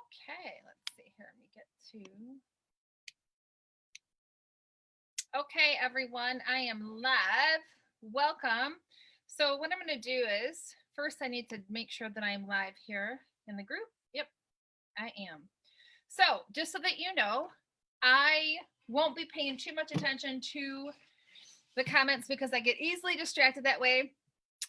Okay, let's see here. Let me get to. Okay, everyone, I am live. Welcome. So what I'm going to do is, first I need to make sure that I'm live here in the group. Yep, I am. So just so that you know, I won't be paying too much attention to the comments because I get easily distracted that way.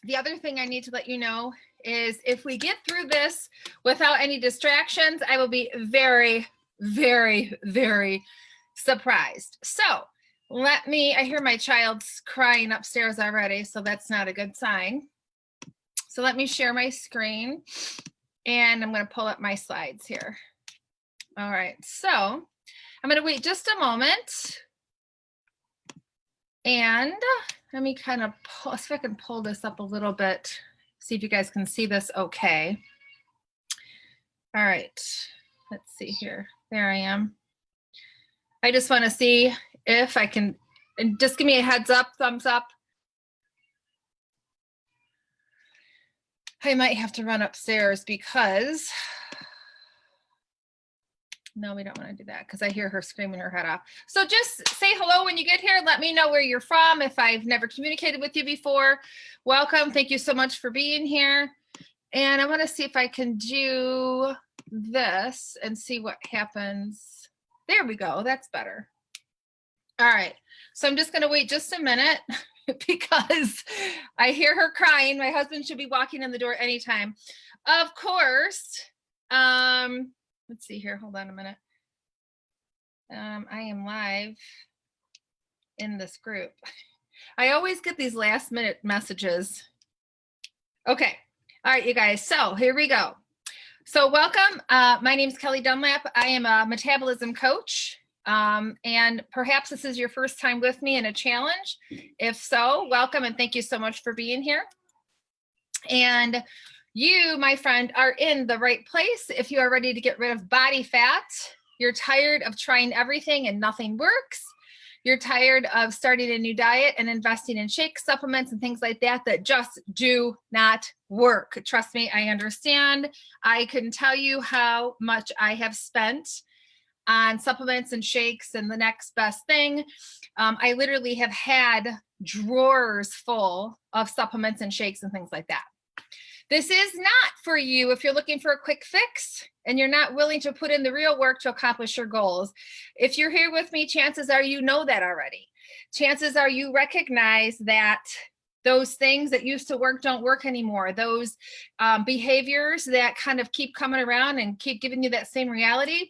The other thing I need to let you know is if we get through this without any distractions, I will be very, very, very surprised. So I hear my child's crying upstairs already, so that's not a good sign. So let me share my screen and I'm going to pull up my slides here. All right, so I'm going to wait just a moment. And let me kind of see if I can pull this up a little bit, see if you guys can see this okay. All right, let's see here. There I am. I just want to see if I can, and just give me a heads up, thumbs up. I might have to run upstairs because, no, we don't want to do that because I hear her screaming her head off. So just say hello when you get here. Let me know where you're from. If I've never communicated with you before, welcome. Thank you so much for being here. And I want to see if I can do this and see what happens. There we go. That's better. All right. So I'm just going to wait just a minute because I hear her crying. My husband should be walking in the door anytime. Of course. Let's see here. Hold on a minute. I am live in this group. I always get these last minute messages. Okay. All right, you guys. So here we go. So welcome. My name is Kelly Dunlap. I am a metabolism coach. And perhaps this is your first time with me in a challenge. If so, welcome and thank you so much for being here. And you, my friend, are in the right place. If you are ready to get rid of body fat, you're tired of trying everything and nothing works. You're tired of starting a new diet and investing in shakes, supplements, and things like that that just do not work. Trust me, I understand. I can tell you how much I have spent on supplements and shakes and the next best thing. I literally have had drawers full of supplements and shakes and things like that. This is not for you if you're looking for a quick fix and you're not willing to put in the real work to accomplish your goals. If you're here with me, chances are you know that already. Chances are you recognize that those things that used to work don't work anymore. Those behaviors that kind of keep coming around and keep giving you that same reality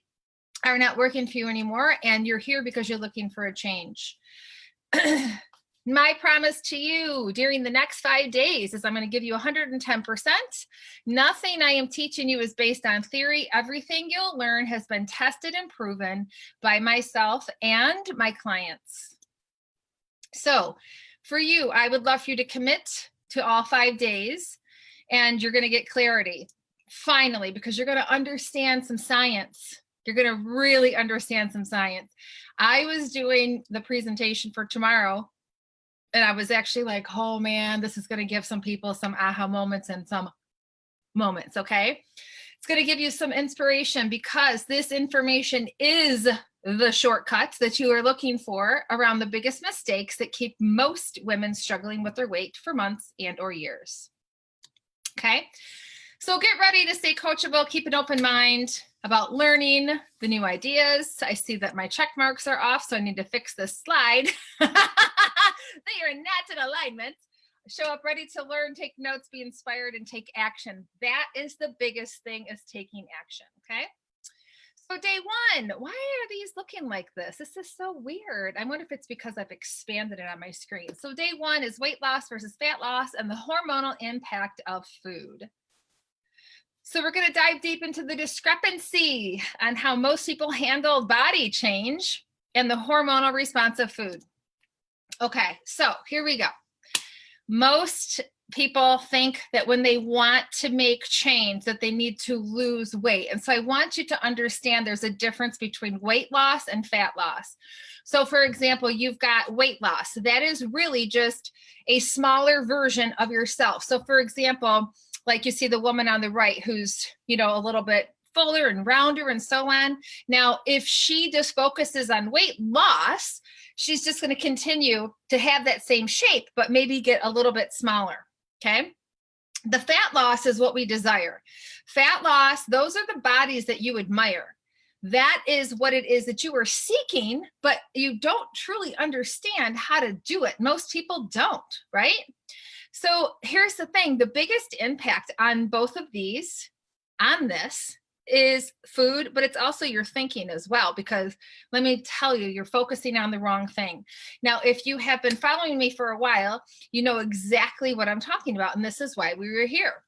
are not working for you anymore. And you're here because you're looking for a change. My promise to you during the next 5 days is I'm going to give you 110%. Nothing I am teaching you is based on theory. Everything you'll learn has been tested and proven by myself and my clients. So for you, I would love for you to commit to all 5 days and you're going to get clarity finally, because you're going to understand some science. You're going to really understand some science. I was doing the presentation for tomorrow and I was actually like, oh man, this is going to give some people some aha moments and some moments, okay? It's going to give you some inspiration because this information is the shortcuts that you are looking for around the biggest mistakes that keep most women struggling with their weight for months and or years, okay? So get ready to stay coachable, keep an open mind about learning the new ideas. I see that my check marks are off, so I need to fix this slide. They are not in alignment. Show up ready to learn, take notes, be inspired, and take action. That is the biggest thing, is taking action, okay? So day one, why are these looking like this? This is so weird. I wonder if it's because I've expanded it on my screen. So day one is weight loss versus fat loss and the hormonal impact of food. So we're going to dive deep into the discrepancy on how most people handle body change and the hormonal response of food. Okay, so here we go. Most people think that when they want to make change that they need to lose weight. And so I want you to understand there's a difference between weight loss and fat loss. So for example, you've got weight loss. That is really just a smaller version of yourself. So for example, like you see the woman on the right who's, you know, a little bit fuller and rounder and so on. Now, if she just focuses on weight loss, she's just going to continue to have that same shape, but maybe get a little bit smaller. Okay. The fat loss is what we desire. Fat loss, those are the bodies that you admire. That is what it is that you are seeking, but you don't truly understand how to do it. Most people don't, right? So here's the thing. The biggest impact on both of these, on this, is food, but it's also your thinking as well, because let me tell you, you're focusing on the wrong thing. Now, if you have been following me for a while, you know exactly what I'm talking about, and this is why we were here.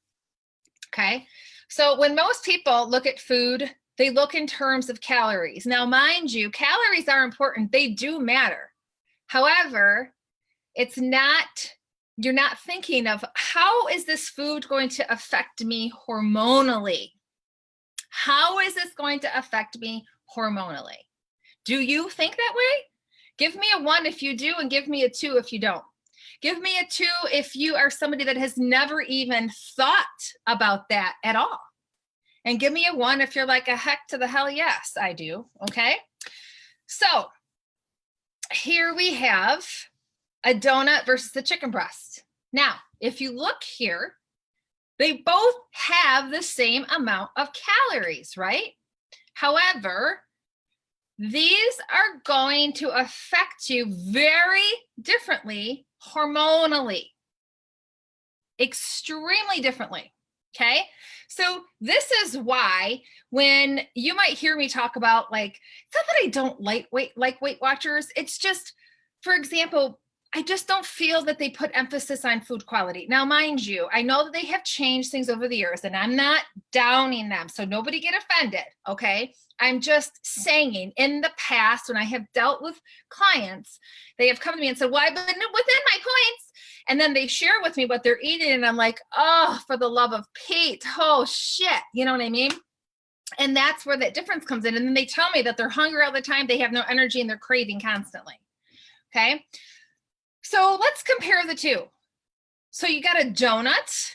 Okay. So when most people look at food, they look in terms of calories. Now, mind you, calories are important. They do matter. However, it's not, you're not thinking of how is this food going to affect me hormonally? How is this going to affect me hormonally? Do you think that way? Give me a 1 if you do, and give me a 2 if you don't. Give me a 2 if you are somebody that has never even thought about that at all. And give me a 1 if you're like, a heck to the hell yes, I do. Okay. So here we have a donut versus the chicken breast. Now, if you look here, they both have the same amount of calories, right? However, these are going to affect you very differently hormonally, extremely differently. Okay. So this is why when you might hear me talk about, like, it's not that I don't like Weight Watchers. It's just, for example, I just don't feel that they put emphasis on food quality. Now, mind you, I know that they have changed things over the years, and I'm not downing them, so nobody get offended, okay? I'm just saying, in the past, when I have dealt with clients, they have come to me and said, well, I've been within my points, and then they share with me what they're eating, and I'm like, oh, for the love of Pete, oh, shit, you know what I mean? And that's where that difference comes in, and then they tell me that they're hungry all the time, they have no energy, and they're craving constantly, okay? So let's compare the two. So you got a donut,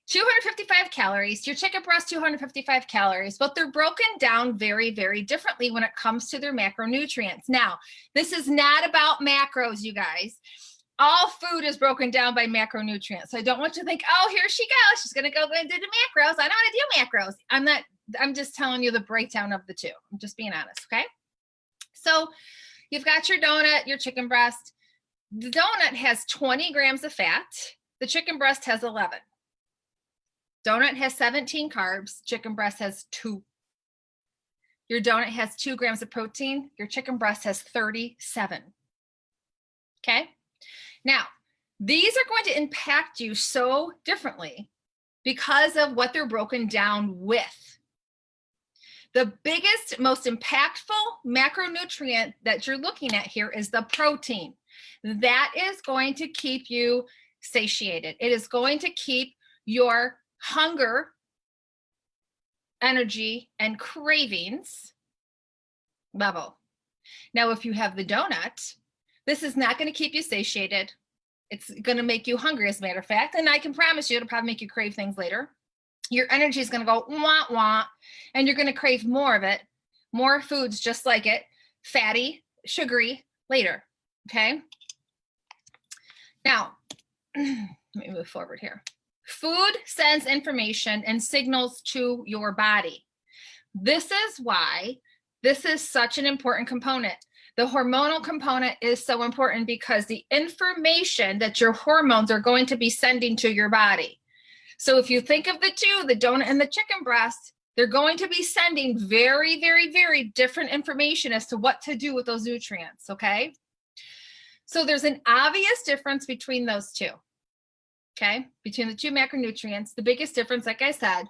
255 calories, your chicken breast, 255 calories, but they're broken down very, very differently when it comes to their macronutrients. Now, this is not about macros, you guys. All food is broken down by macronutrients. So I don't want you to think, oh, here she goes. She's going to go into the macros. I don't want to do macros. I'm just telling you the breakdown of the two. I'm just being honest, okay? So you've got your donut, your chicken breast. The donut has 20 grams of fat. The chicken breast has 11. Donut has 17 carbs. Chicken breast has 2. Your donut has 2 grams of protein. Your chicken breast has 37. Okay. Now, these are going to impact you so differently because of what they're broken down with. The biggest, most impactful macronutrient that you're looking at here is the protein. That is going to keep you satiated. It is going to keep your hunger, energy, and cravings level. Now, if you have the donut, this is not going to keep you satiated. It's going to make you hungry, as a matter of fact. And I can promise you, it'll probably make you crave things later. Your energy is going to go wah, wah, and you're going to crave more of it, more foods just like it, fatty, sugary later. Okay. Now, let me move forward here. Food sends information and signals to your body. This is why this is such an important component. The hormonal component is so important because the information that your hormones are going to be sending to your body. So if you think of the two, the donut and the chicken breast, they're going to be sending very, very, very different information as to what to do with those nutrients, okay? So there's an obvious difference between those two, okay? Between the two macronutrients, the biggest difference, like I said,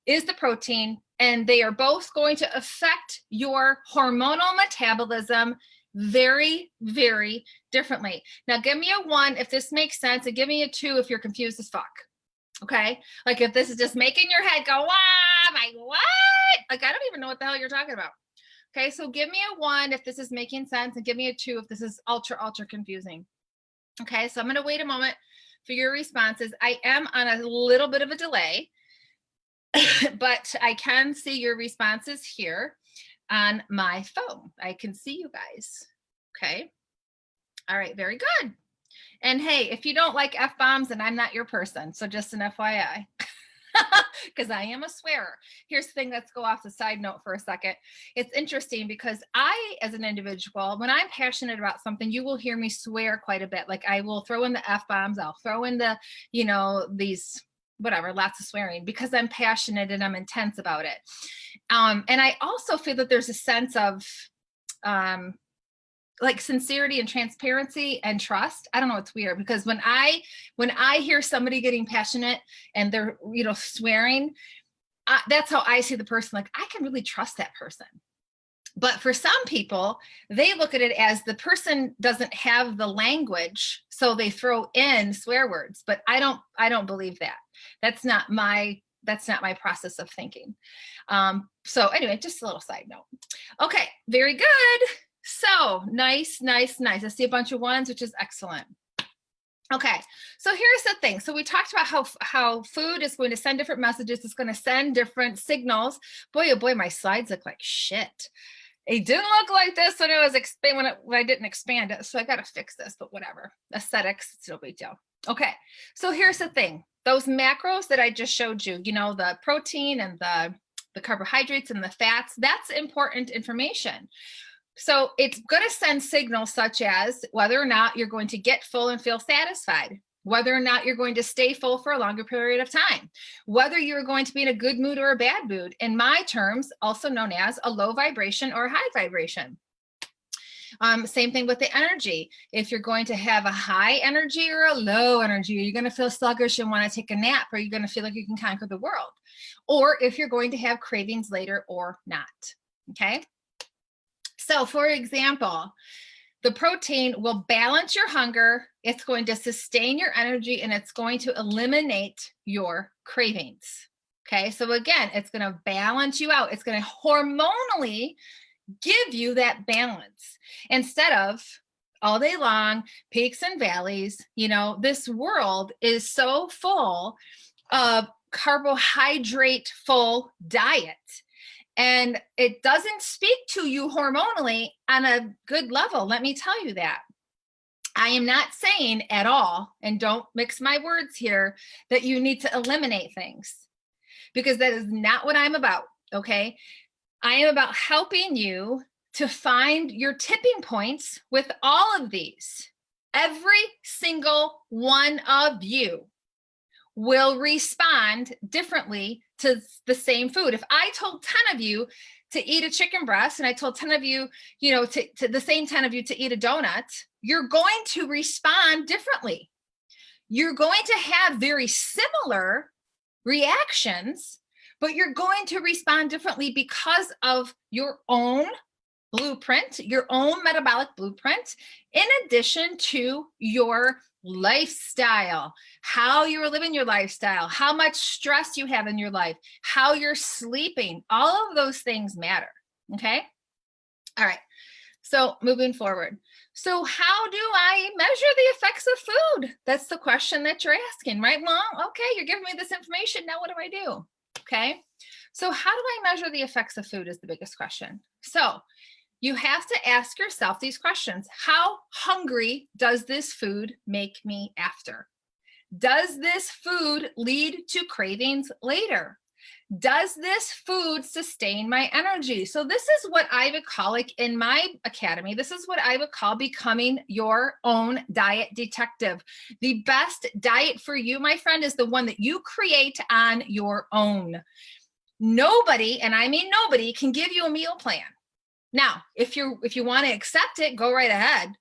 is the protein, and they are both going to affect your hormonal metabolism very, very differently. Now, give me a 1 if this makes sense, and give me a 2 if you're confused as fuck, okay? Like if this is just making your head go, wow, like what? Like I don't even know what the hell you're talking about. Okay, so give me a 1 if this is making sense, and give me a 2 if this is ultra, ultra confusing. Okay, so I'm going to wait a moment for your responses. I am on a little bit of a delay. but I can see your responses here on my phone. I can see you guys. Okay. All right. Very good. And hey, if you don't like F-bombs, then I'm not your person. So just an FYI. Because I am a swearer. Here's the thing, let's go off the side note for a second. It's interesting because I, as an individual, when I'm passionate about something, you will hear me swear quite a bit. Like I will throw in the F-bombs, I'll throw in the, these, whatever, lots of swearing because I'm passionate and I'm intense about it. And I also feel that there's a sense of, like sincerity and transparency and trust. I don't know, it's weird because when I hear somebody getting passionate and they're, swearing, that's how I see the person. Like I can really trust that person. But for some people, they look at it as the person doesn't have the language, so they throw in swear words. But I don't believe that. That's not my process of thinking. So anyway, just a little side note. Okay, very good. So nice. I see a bunch of ones, which is excellent. Okay, so here's the thing. So we talked about how food is going to send different messages. It's going to send different signals. Boy, oh boy, my slides look like shit. It didn't look like this when when I didn't expand it. So I got to fix this, but whatever. Aesthetics, it's no big deal. Okay, so here's the thing. Those macros that I just showed you, the protein and the carbohydrates and the fats, that's important information. So it's going to send signals such as whether or not you're going to get full and feel satisfied, whether or not you're going to stay full for a longer period of time, whether you're going to be in a good mood or a bad mood, in my terms, also known as a low vibration or high vibration. Same thing with the energy. If you're going to have a high energy or a low energy, are you going to feel sluggish and want to take a nap? Or are you going to feel like you can conquer the world? Or if you're going to have cravings later or not, okay? So for example, the protein will balance your hunger, it's going to sustain your energy, and it's going to eliminate your cravings. Okay, so again, it's going to balance you out. It's going to hormonally give you that balance instead of all day long, peaks and valleys. This world is so full of carbohydrate full diet. And it doesn't speak to you hormonally on a good level. Let me tell you that. I am not saying at all, and don't mix my words here, that you need to eliminate things because that is not what I'm about, okay? I am about helping you to find your tipping points with all of these. Every single one of you will respond differently to the same food. If I told 10 of you to eat a chicken breast and I told 10 of you, to the same 10 of you to eat a donut, you're going to respond differently. You're going to have very similar reactions, but you're going to respond differently because of your own blueprint, your own metabolic blueprint, in addition to your lifestyle, how you're living your lifestyle, how much stress you have in your life, how you're sleeping. All of those things matter. Okay. All right. So moving forward. So how do I measure the effects of food? That's the question that you're asking, right? Well, okay, you're giving me this information. Now what do I do? Okay. So how do I measure the effects of food is the biggest question. So you have to ask yourself these questions. How hungry does this food make me after? Does this food lead to cravings later? Does this food sustain my energy? So this is what I would call, like in my academy, this is what I would call becoming your own diet detective. The best diet for you, my friend, is the one that you create on your own. Nobody, and I mean nobody, can give you a meal plan. Now, if you want to accept it, go right ahead.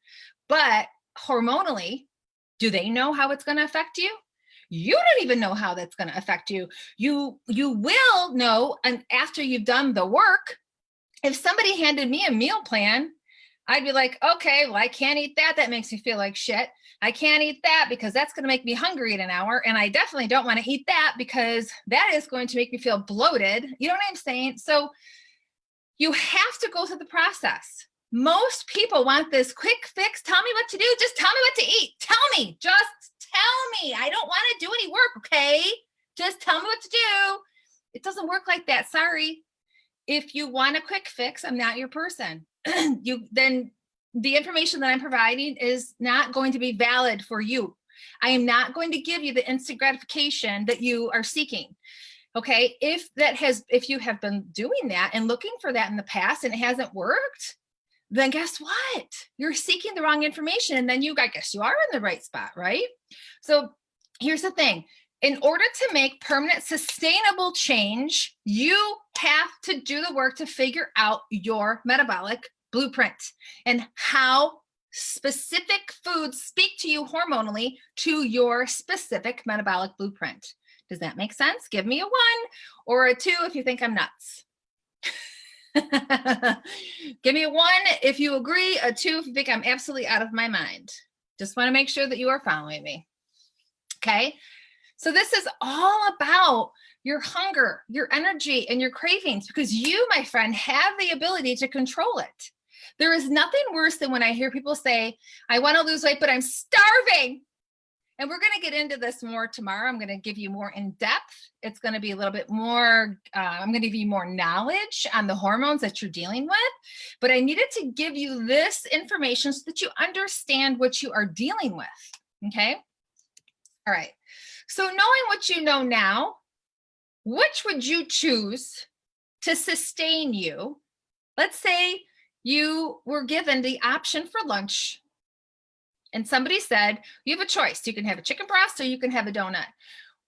But hormonally, do they know how it's going to affect you? You don't even know how that's going to affect you. You will know, and after you've done the work. If somebody handed me a meal plan, I'd be like, okay, well, I can't eat that. That makes me feel like shit. I can't eat that because that's going to make me hungry in an hour. And I definitely don't want to eat that because that is going to make me feel bloated. You know what I'm saying? So you have to go through the process. Most people want this quick fix. Tell me what to do. Just tell me what to eat. Tell me. Just tell me. I don't want to do any work, okay? Just tell me what to do. It doesn't work like that. Sorry. If you want a quick fix, I'm not your person. Then the information that I'm providing is not going to be valid for you. I am not going to give you the instant gratification that you are seeking. Okay. If you have been doing that and looking for that in the past and it hasn't worked, then guess what? You're seeking the wrong information. And then I guess you are in the right spot, right? So here's the thing. In order to make permanent, sustainable change, you have to do the work to figure out your metabolic blueprint and how specific foods speak to you hormonally to your specific metabolic blueprint. Does that make sense? Give me a 1 or a 2 if you think I'm nuts. Give me a 1 if you agree, a 2 if you think I'm absolutely out of my mind. Just want to make sure that you are following me. Okay. So this is all about your hunger, your energy, and your cravings, because you, my friend, have the ability to control it. There is nothing worse than when I hear people say, I want to lose weight, but I'm starving. And we're going to get into this more tomorrow. I'm going to give you more in depth. It's going to be a little bit more, I'm going to give you more knowledge on the hormones that you're dealing with. But I needed to give you this information so that you understand what you are dealing with. Okay. All right. So knowing what you know now, which would you choose to sustain you? Let's say you were given the option for lunch and somebody said, you have a choice. You can have a chicken breast or you can have a donut.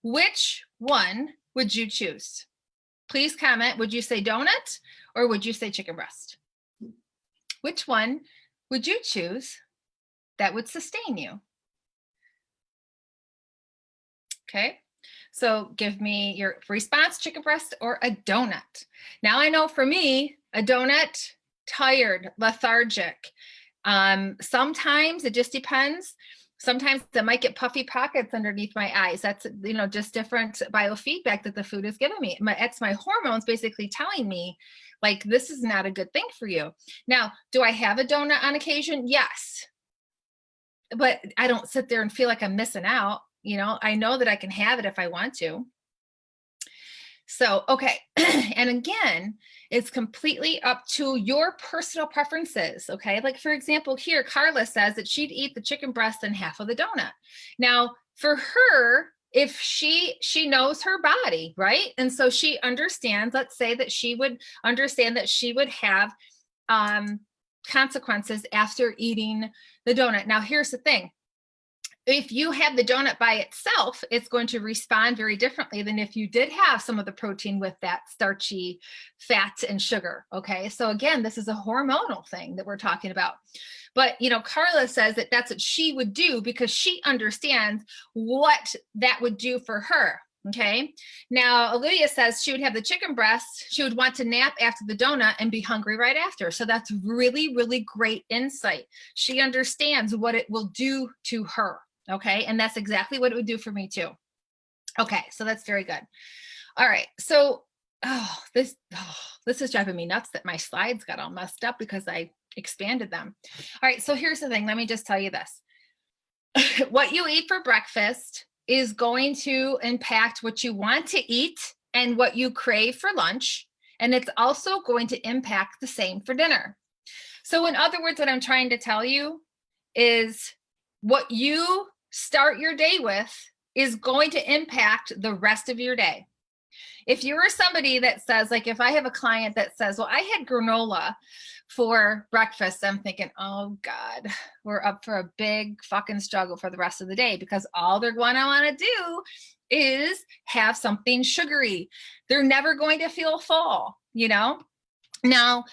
Which one would you choose? Please comment. Would you say donut or would you say chicken breast? Which one would you choose that would sustain you? Okay. So give me your response, chicken breast or a donut. Now I know for me, a donut, tired, lethargic. Sometimes it just depends. Sometimes I might get puffy pockets underneath my eyes. That's, just different biofeedback that the food is giving me. It's my hormones basically telling me like, this is not a good thing for you. Now, do I have a donut on occasion? Yes. But I don't sit there and feel like I'm missing out. I know that I can have it if I want to. So, okay. And again, it's completely up to your personal preferences. Okay. Like for example, here, Carla says that she'd eat the chicken breast and half of the donut. Now for her, if she knows her body, right? And so she understands, let's say that she would understand that she would have, consequences after eating the donut. Now here's the thing. If you have the donut by itself, it's going to respond very differently than if you did have some of the protein with that starchy fat and sugar. Okay. So again, this is a hormonal thing that we're talking about. But, Carla says that that's what she would do because she understands what that would do for her. Okay. Now, Olivia says she would have the chicken breast. She would want to nap after the donut and be hungry right after. So that's really, really great insight. She understands what it will do to her. Okay. And that's exactly what it would do for me too. Okay. So that's very good. All right. So, this is driving me nuts that my slides got all messed up because I expanded them. All right. So here's the thing. Let me just tell you this. What you eat for breakfast is going to impact what you want to eat and what you crave for lunch. And it's also going to impact the same for dinner. So in other words, what I'm trying to tell you is what you start your day with is going to impact the rest of your day. If you're somebody that says, like, if I have a client that says, well, I had granola for breakfast, I'm thinking, oh God, we're up for a big fucking struggle for the rest of the day because all they're going to want to do is have something sugary. They're never going to feel full, Now,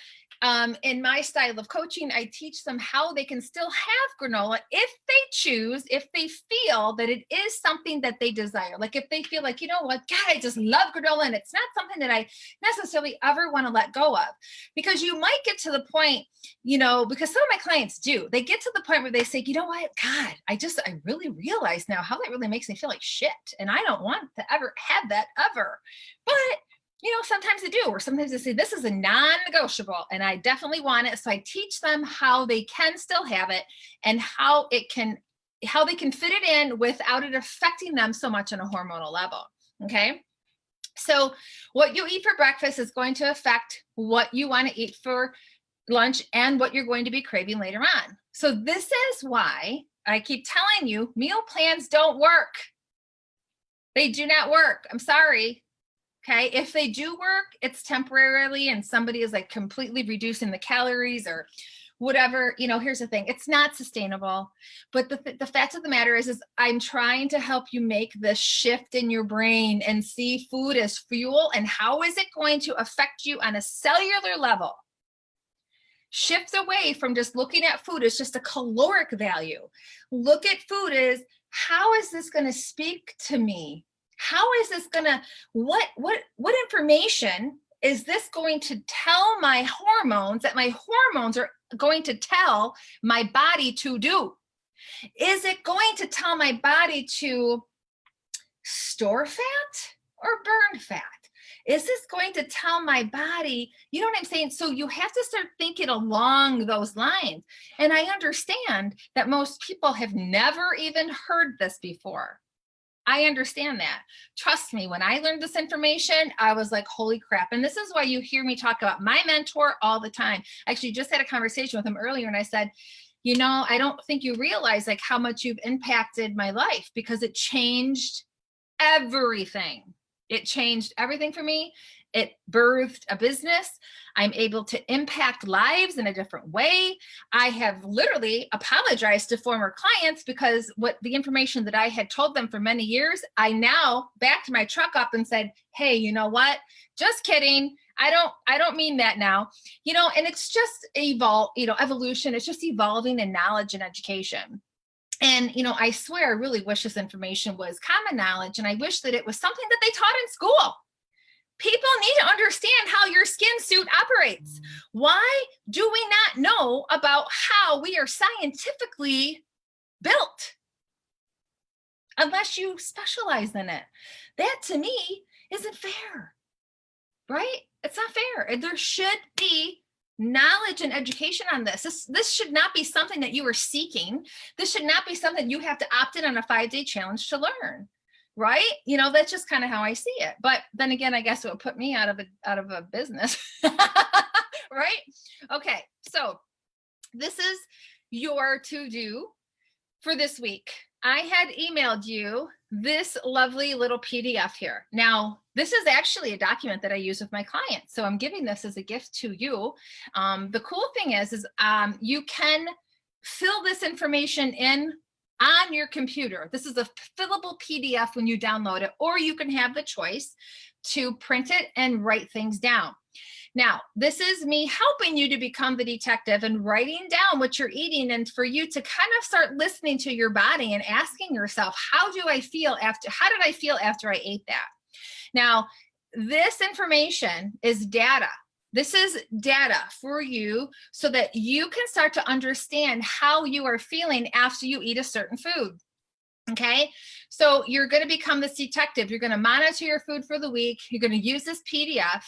in my style of coaching, I teach them how they can still have granola if they choose, if they feel that it is something that they desire. Like if they feel like, you know what, God, I just love granola and it's not something that I necessarily ever want to let go of. Because you might get to the point, because some of my clients do, they get to the point where they say, you know what, God, I really realize now how that really makes me feel like shit. And I don't want to ever have that ever. But sometimes they do, or sometimes they say, this is a non-negotiable and I definitely want it. So I teach them how they can still have it and how they can fit it in without it affecting them so much on a hormonal level. Okay. So what you eat for breakfast is going to affect what you want to eat for lunch and what you're going to be craving later on. So this is why I keep telling you, meal plans don't work. They do not work. I'm sorry. Okay. If they do work, it's temporarily and somebody is like completely reducing the calories or whatever. Here's the thing. It's not sustainable. But the fact of the matter is I'm trying to help you make this shift in your brain and see food as fuel and how is it going to affect you on a cellular level. Shift away from just looking at food as just a caloric value. Look at food as, how is this going to speak to me? How is this going to, what information is this going to tell my hormones that my hormones are going to tell my body to do? Is it going to tell my body to store fat or burn fat? Is this going to tell my body, you know what I'm saying? So you have to start thinking along those lines. And I understand that most people have never even heard this before. I understand that. Trust me, when I learned this information, I was like, holy crap. And this is why you hear me talk about my mentor all the time. I actually just had a conversation with him earlier and I said, I don't think you realize like how much you've impacted my life because it changed everything. It changed everything for me. It birthed a business. I'm able to impact lives in a different way. I have literally apologized to former clients because what the information that I had told them for many years, I now backed my truck up and said, hey, you know what? Just kidding. I don't mean that now, and it's just evolution. It's just evolving in knowledge and education. And, I swear, I really wish this information was common knowledge. And I wish that it was something that they taught in school. People need to understand how your skin suit operates. Why do we not know about how we are scientifically built? Unless you specialize in it. That to me isn't fair, right? It's not fair. There should be knowledge and education on this. This should not be something that you are seeking. This should not be something you have to opt in on a 5-day challenge to learn, right? That's just kind of how I see it. But then again, I guess it would put me out of a business, right? Okay, so this is your to-do for this week. I had emailed you this lovely little PDF here. Now, this is actually a document that I use with my clients. So I'm giving this as a gift to you. The cool thing is you can fill this information in on your computer. This is a fillable PDF when you download it, or you can have the choice to print it and write things down. Now, this is me helping you to become the detective and writing down what you're eating and for you to kind of start listening to your body and asking yourself, how did I feel after I ate that? Now, this information is data. This is data for you so that you can start to understand how you are feeling after you eat a certain food. Okay, so you're going to become this detective. You're going to monitor your food for the week. You're going to use this PDF.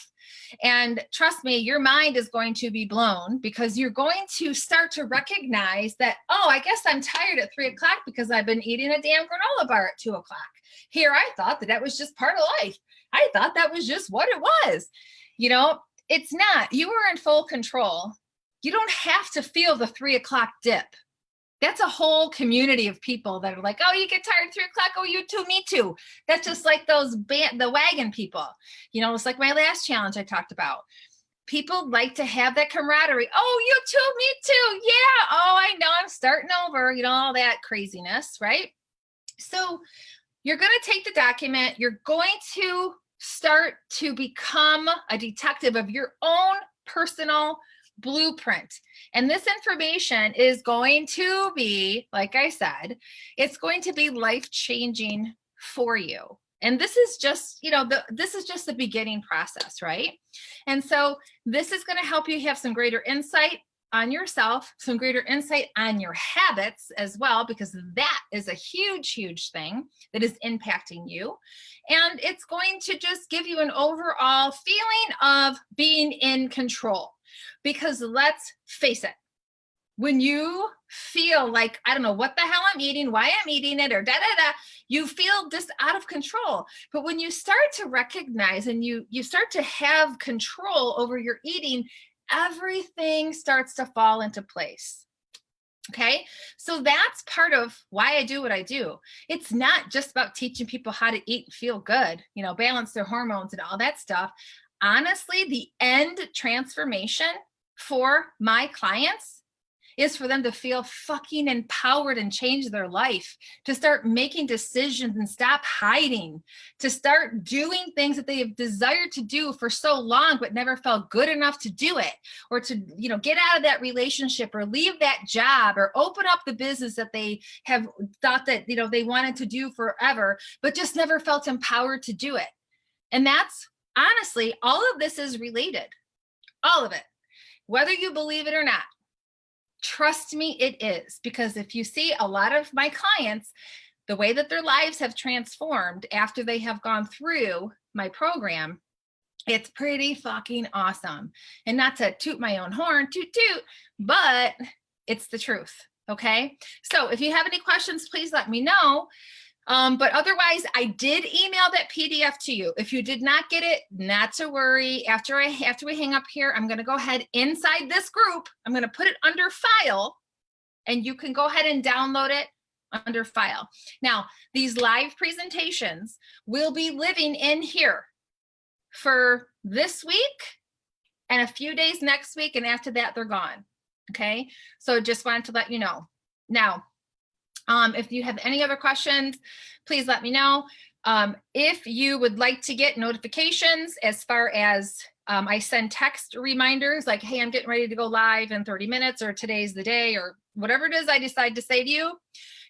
And trust me, your mind is going to be blown because you're going to start to recognize that, oh, I guess I'm tired at 3 o'clock because I've been eating a damn granola bar at 2 o'clock. Here, I thought that was just part of life. I thought that was just what it was. It's not. You are in full control. You don't have to feel the 3 o'clock dip. That's a whole community of people that are like, oh, you get tired at 3 o'clock. Oh, you too, me too. That's just like the wagon people. It's like my last challenge I talked about. People like to have that camaraderie. Oh, you too, me too. Yeah. Oh, I know. I'm starting over, all that craziness, right? So you're going to take the document. You're going to start to become a detective of your own personal blueprint. And this information is going to be, like I said, it's going to be life-changing for you. And this is just, this is just the beginning process, right? And so this is going to help you have some greater insight on yourself, some greater insight on your habits as well, because that is a huge, huge thing that is impacting you. And it's going to just give you an overall feeling of being in control. Because let's face it, when you feel like, I don't know what the hell I'm eating, why I'm eating it, or you feel just out of control. But when you start to recognize and you start to have control over your eating, everything starts to fall into place. Okay, so that's part of why I do what I do. It's not just about teaching people how to eat and feel good, balance their hormones and all that stuff. Honestly, the end transformation for my clients is for them to feel fucking empowered and change their life, to start making decisions and stop hiding, to start doing things that they have desired to do for so long, but never felt good enough to do it, or to, get out of that relationship or leave that job or open up the business that they have thought that, they wanted to do forever, but just never felt empowered to do it. And that's honestly, all of this is related, all of it, whether you believe it or not. Trust me, it is. Because if you see a lot of my clients, the way that their lives have transformed after they have gone through my program, it's pretty fucking awesome. And not to toot my own horn, toot, but it's the truth. Okay. So if you have any questions, please let me know. But otherwise, I did email that PDF to you. If you did not get it, not to worry. After we hang up here, I'm going to go ahead inside this group. I'm going to put it under file, and you can go ahead and download it under file. Now, these live presentations will be living in here for this week and a few days next week. And after that, they're gone. Okay. So just wanted to let you know. Now, if you have any other questions, please let me know. If you would like to get notifications as far as I send text reminders like, hey, I'm getting ready to go live in 30 minutes, or today's the day, or whatever it is I decide to say to you,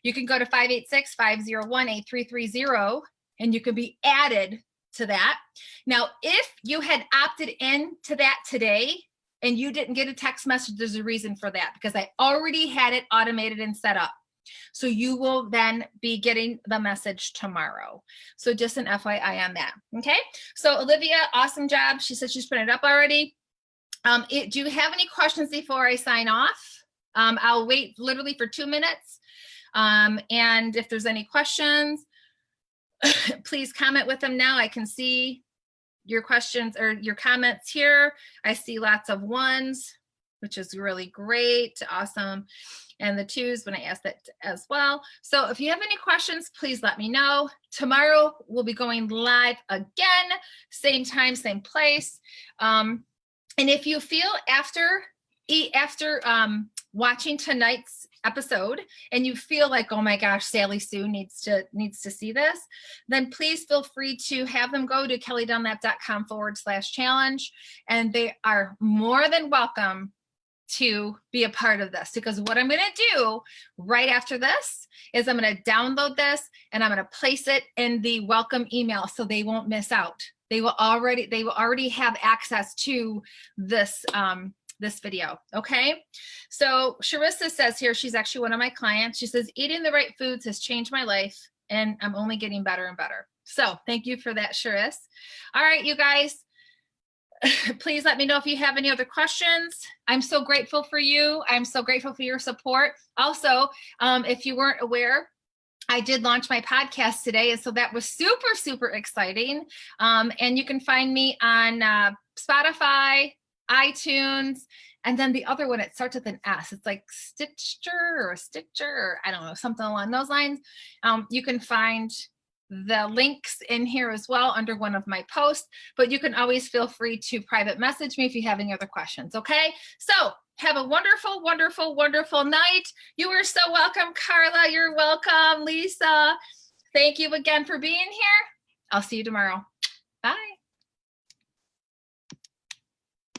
you can go to 586-501-8330 and you can be added to that. Now, if you had opted in to that today and you didn't get a text message, there's a reason for that, because I already had it automated and set up. So you will then be getting the message tomorrow. So just an FYI on that. Okay. So Olivia, awesome job. She said she's put it up already. Do you have any questions before I sign off? I'll wait literally for 2 minutes. And if there's any questions, please comment with them now. I can see your questions or your comments here. I see lots of ones, which is really great. Awesome. And the twos when I asked that as well. So if you have any questions, please let me know. Tomorrow we'll be going live again, same time, same place. And if you feel after watching tonight's episode and you feel like, oh my gosh, Sally Sue needs to see this, then please feel free to have them go to kellydunlap.com/challenge. And they are more than welcome to be a part of this, because what I'm going to do right after this is I'm going to download this and I'm going to place it in the welcome email so they won't miss out. They will already have access to this this video. Okay. So Sharissa says here, she's actually one of my clients. She says, eating the right foods has changed my life and I'm only getting better and better. So thank you for that, Sharice. All right, you guys, please let me know if you have any other questions. I'm so grateful for you. I'm so grateful for your support. Also, if you weren't aware, I did launch my podcast today. And so that was super, super exciting. And you can find me on Spotify, iTunes, and then the other one, it starts with an S. It's like Stitcher, or I don't know, something along those lines. You can find the links in here as well under one of my posts, but you can always feel free to private message me if you have any other questions. Okay. So have a wonderful, wonderful, wonderful night. You are so welcome, Carla. You're welcome, Lisa. Thank you again for being here. I'll see you tomorrow. Bye.